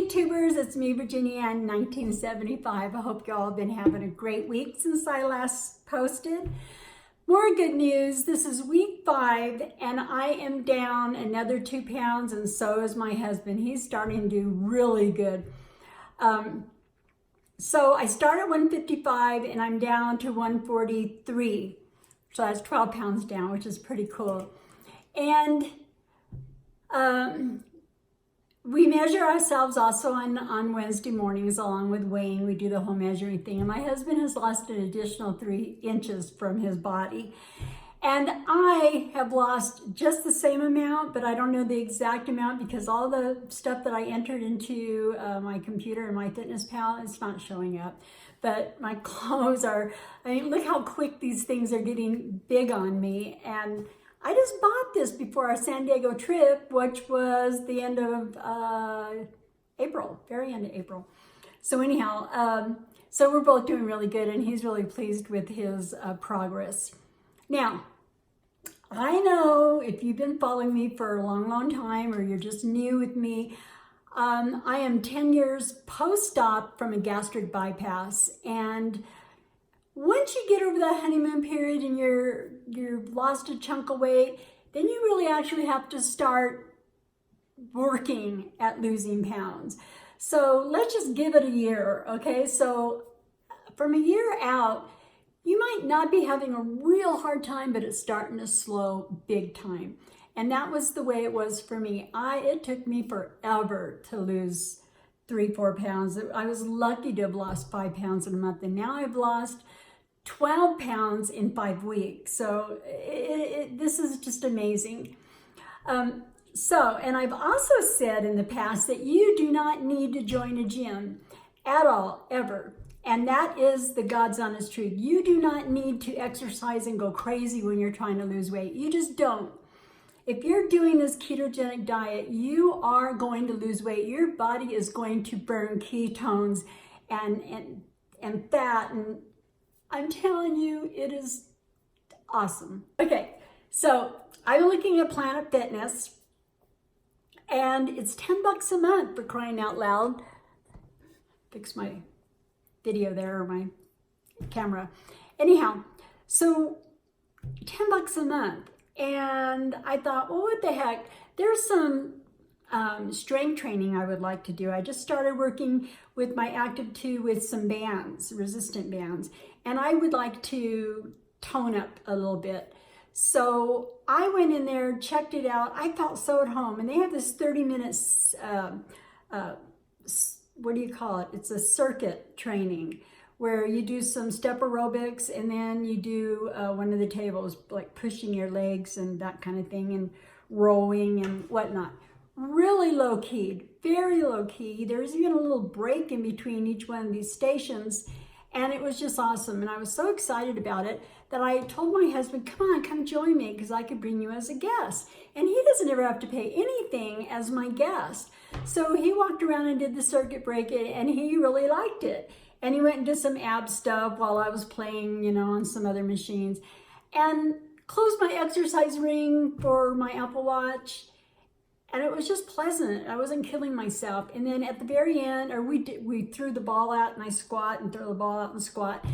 YouTubers, it's me, Virginia, in 1975. I hope you all have been having a great week since I last posted. More good news, this is week 5 and I am down another 2 pounds, and so is my husband. He's starting to do really good. So I started at 155 and I'm down to 143. So that's 12 pounds down, which is pretty cool. And we measure ourselves also on Wednesday mornings along with weighing. We do the whole measuring thing. And my husband has lost an additional 3 inches from his body. And I have lost just the same amount, but I don't know the exact amount because all the stuff that I entered into my computer and my fitness pal, it's not showing up. But my clothes are, I mean, look how quick these things are getting big on me. And I just bought this before our San Diego trip, which was the end of April, very end of April. So anyhow, so we're both doing really good and he's really pleased with his progress. Now, I know if you've been following me for a long, long time or you're just new with me, I am 10 years post-op from a gastric bypass, and once you get over that honeymoon period and you've lost a chunk of weight, then you really actually have to start working at losing pounds. So let's just give it a year, okay? So from a year out, you might not be having a real hard time, but it's starting to slow big time. And that was the way it was for me. It took me forever to lose 3-4 pounds. I was lucky to have lost 5 pounds in a month, and now I've lost 12 pounds in 5 weeks. So this is just amazing. And I've also said in the past that you do not need to join a gym at all, ever. And that is the God's honest truth. You do not need to exercise and go crazy when you're trying to lose weight. You just don't. If you're doing this ketogenic diet, you are going to lose weight. Your body is going to burn ketones and fat, and I'm telling you, it is awesome. Okay, so I'm looking at Planet Fitness, and it's $10 a month, for crying out loud. Fix my video there, or my camera. Anyhow, so $10 a month. And I thought, well, what the heck? There's some strength training I would like to do. I just started working with my Active 2 with some bands, resistant bands, and I would like to tone up a little bit. So I went in there, checked it out. I felt so at home, and they have this 30 minutes, what do you call it? It's a circuit training where you do some step aerobics and then you do one of the tables, like pushing your legs and that kind of thing, and rowing and whatnot. Really low key, very low key. There's even a little break in between each one of these stations, and it was just awesome. And I was so excited about it that I told my husband, come on, come join me, because I could bring you as a guest. And he doesn't ever have to pay anything as my guest. So he walked around and did the circuit break, and he really liked it. And he went and did some ab stuff while I was playing, on some other machines, and closed my exercise ring for my Apple Watch. And it was just pleasant. I wasn't killing myself. And then at the very end, we threw the ball out, and I squat and throw the ball out and squat.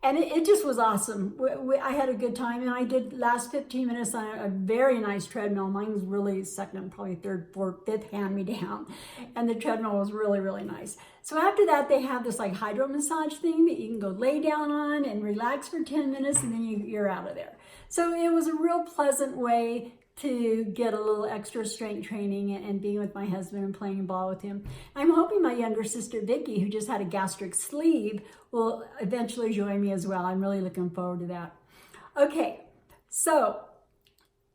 And it just was awesome. I had a good time, and I did last 15 minutes on a very nice treadmill. Mine was really second, probably third, fourth, fifth hand-me-down. And the treadmill was really, really nice. So after that, they have this like hydro massage thing that you can go lay down on and relax for 10 minutes, and then you're out of there. So it was a real pleasant way to get a little extra strength training and being with my husband and playing ball with him. I'm hoping my younger sister, Vicky, who just had a gastric sleeve, will eventually join me as well. I'm really looking forward to that. Okay, so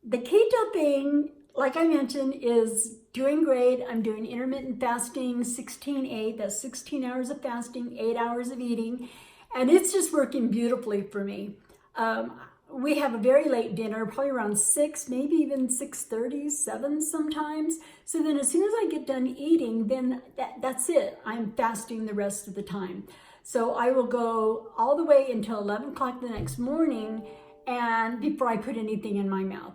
the keto thing, like I mentioned, is doing great. I'm doing intermittent fasting, 16-8. That's 16 hours of fasting, 8 hours of eating, and it's just working beautifully for me. We have a very late dinner, probably around 6, maybe even 6:30, 7 sometimes. So then as soon as I get done eating, then that's it. I'm fasting the rest of the time. So I will go all the way until 11 o'clock the next morning, and before I put anything in my mouth.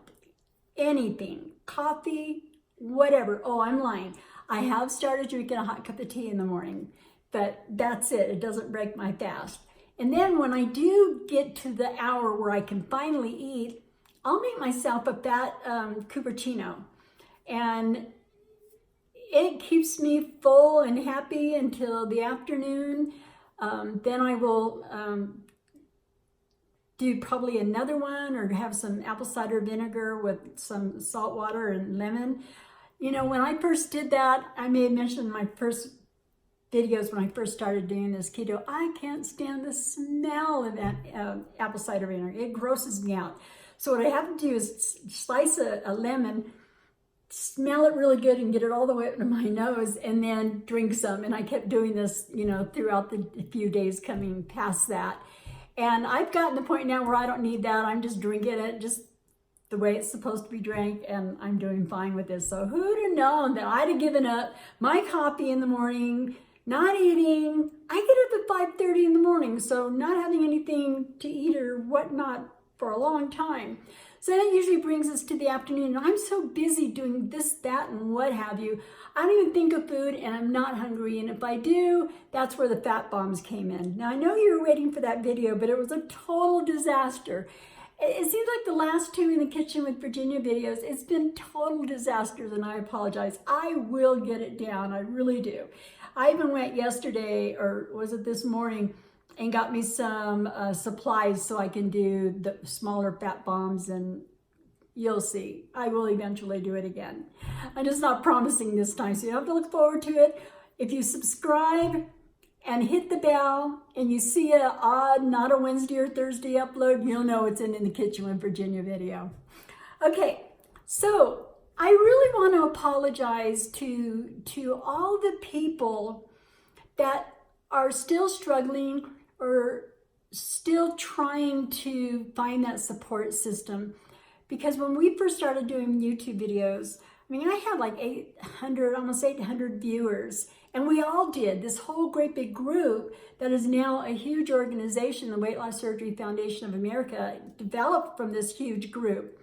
Anything, coffee, whatever. Oh, I'm lying. I have started drinking a hot cup of tea in the morning, but that's it. It doesn't break my fast. And then when I do get to the hour where I can finally eat, I'll make myself a fat cappuccino. And it keeps me full and happy until the afternoon. Then I will do probably another one or have some apple cider vinegar with some salt water and lemon. You know, when I first did that, I may have mentioned in my first videos when I first started doing this keto, I can't stand the smell of that apple cider vinegar. It grosses me out. So what I have to do is slice a lemon, smell it really good and get it all the way up to my nose and then drink some. And I kept doing this, you know, throughout the few days coming past that. And I've gotten to the point now where I don't need that. I'm just drinking it just the way it's supposed to be drank, and I'm doing fine with this. So who'd have known that I'd have given up my coffee in the morning, not eating. I get up at 5:30 in the morning, so not having anything to eat or whatnot for a long time. So that usually brings us to the afternoon. I'm so busy doing this, that, and what have you. I don't even think of food, and I'm not hungry. And if I do, that's where the fat bombs came in. Now, I know you were waiting for that video, but it was a total disaster. It seems like the last two in the kitchen with Virginia videos, it's been total disasters, and I apologize. I will get it down. I really do. I even went yesterday, or was it this morning, and got me some supplies so I can do the smaller fat bombs, and you'll see. I will eventually do it again. I'm just not promising this time, so you have to look forward to it. If you subscribe and hit the bell and you see an odd, not a Wednesday or Thursday upload, you'll know it's in the kitchen with Virginia video. Okay, so I really want to apologize to all the people that are still struggling or still trying to find that support system. Because when we first started doing YouTube videos, I mean, I had like 800, almost 800 viewers, and we all did. This whole great big group that is now a huge organization, the Weight Loss Surgery Foundation of America, developed from this huge group.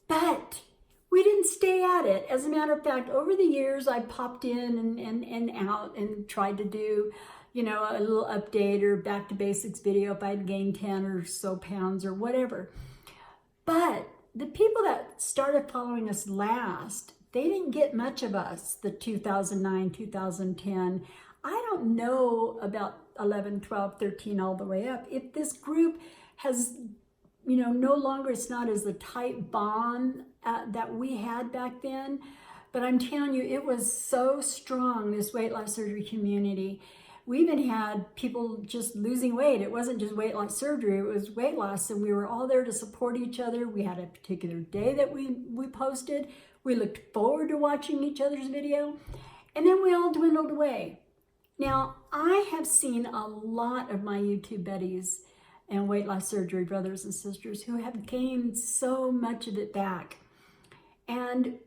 But we didn't stay at it. As a matter of fact, over the years, I popped in and out and tried to do, you know, a little update or back to basics video if I'd gained 10 or so pounds or whatever. But the people that started following us last, they didn't get much of us, the 2009, 2010. I don't know about 11, 12, 13, all the way up. If this group has, you know, no longer, it's not as a tight bond that we had back then. But I'm telling you, it was so strong, this weight loss surgery community. We even had people just losing weight. It wasn't just weight loss surgery, it was weight loss, and we were all there to support each other. We had a particular day that we posted. We looked forward to watching each other's video, and then we all dwindled away. Now, I have seen a lot of my YouTube buddies and weight loss surgery brothers and sisters who have gained so much of it back. And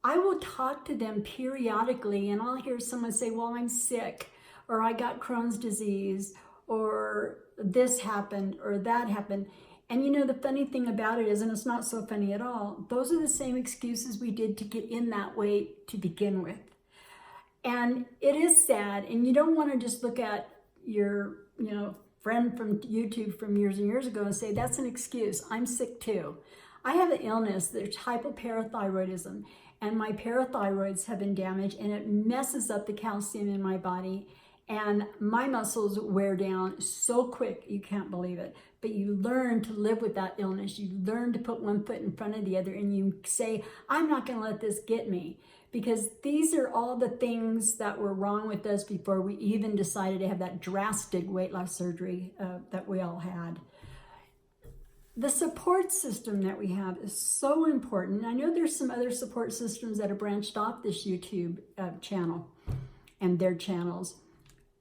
I will talk to them periodically, and I'll hear someone say, well, I'm sick, or I got Crohn's disease, or this happened, or that happened. And you know, the funny thing about it is, and it's not so funny at all, those are the same excuses we did to get in that weight to begin with. And it is sad, and you don't want to just look at your, you know, friend from YouTube from years and years ago and say, that's an excuse, I'm sick too. I have an illness, there's hypoparathyroidism, and my parathyroids have been damaged, and it messes up the calcium in my body. And my muscles wear down so quick, you can't believe it. But you learn to live with that illness. You learn to put one foot in front of the other, and you say, I'm not going to let this get me. Because these are all the things that were wrong with us before we even decided to have that drastic weight loss surgery that we all had. The support system that we have is so important. I know there's some other support systems that are branched off this YouTube channel and their channels.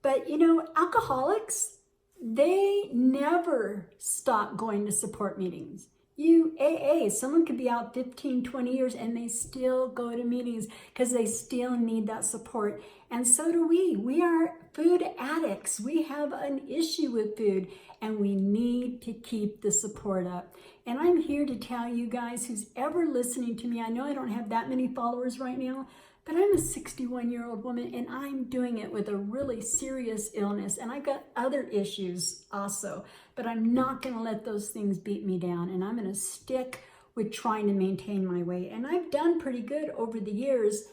But you know, alcoholics, they never stop going to support meetings. AA, someone could be out 15, 20 years and they still go to meetings because they still need that support. And so do we. We are food addicts. We have an issue with food and we need to keep the support up. And I'm here to tell you guys, who's ever listening to me, I know I don't have that many followers right now, But I'm a 61-year-old woman and I'm doing it with a really serious illness, and I've got other issues also, but I'm not going to let those things beat me down, and I'm going to stick with trying to maintain my weight. And I've done pretty good over the years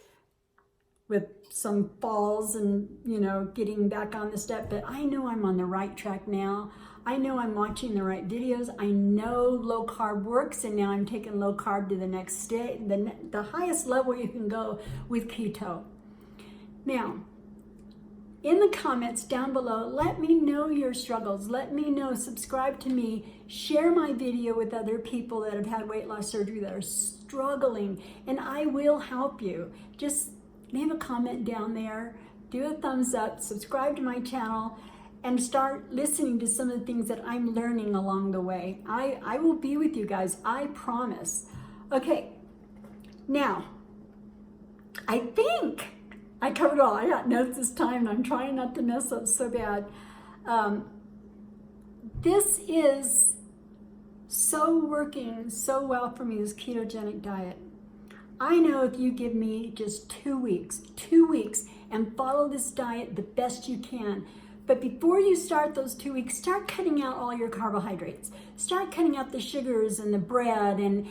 with some falls and, getting back on the step, but I know I'm on the right track now. I know I'm watching the right videos. I know low carb works, and now I'm taking low carb to the next stage, the highest level you can go with keto. Now, in the comments down below, let me know your struggles. Let me know, subscribe to me, share my video with other people that have had weight loss surgery that are struggling, and I will help you. Just leave a comment down there, do a thumbs up, subscribe to my channel, and start listening to some of the things that I'm learning along the way. I will be with you guys, I promise. Okay, now, I think I covered it all. I got notes this time, and I'm trying not to mess up so bad. This is so working so well for me, this ketogenic diet. I know if you give me just 2 weeks, and follow this diet the best you can. But before you start those 2 weeks, start cutting out all your carbohydrates. Start cutting out the sugars and the bread and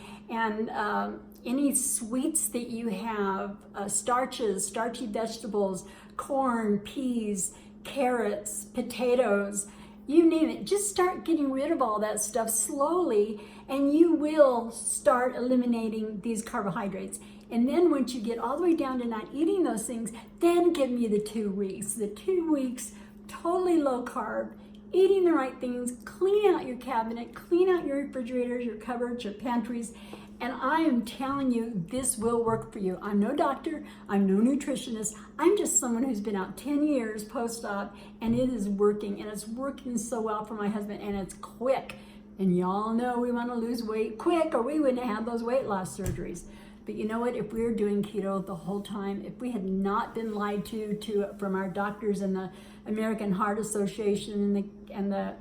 any sweets that you have, starches, starchy vegetables, corn, peas, carrots, potatoes, you name it. Just start getting rid of all that stuff slowly, and you will start eliminating these carbohydrates. And then once you get all the way down to not eating those things, then give me the 2 weeks. The 2 weeks, totally low carb, eating the right things, clean out your cabinet, clean out your refrigerators, your cupboards, your pantries, and I am telling you, this will work for you. I'm no doctor, I'm no nutritionist, I'm just someone who's been out 10 years post-op, and it is working, and it's working so well for my husband, and it's quick. And y'all know we want to lose weight quick, or we wouldn't have those weight loss surgeries. But you know what, if we were doing keto the whole time, if we had not been lied to from our doctors and the American Heart Association and the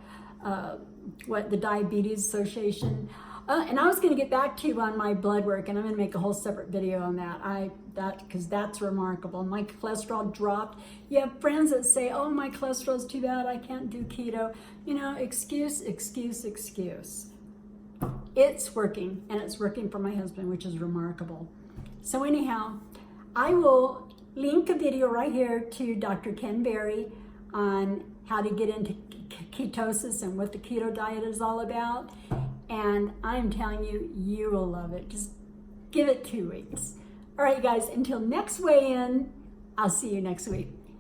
Diabetes Association, and I was going to get back to you on my blood work, and I'm going to make a whole separate video on that. Because that's remarkable. My cholesterol dropped. You have friends that say, "Oh, my cholesterol's too bad, I can't do keto." Excuse. It's working, and it's working for my husband, which is remarkable. So anyhow, I will link a video right here to Dr. Ken Berry on how to get into ketosis and what the keto diet is all about. And I'm telling you, you will love it. Just give it 2 weeks. All right, guys, until next weigh-in, I'll see you next week.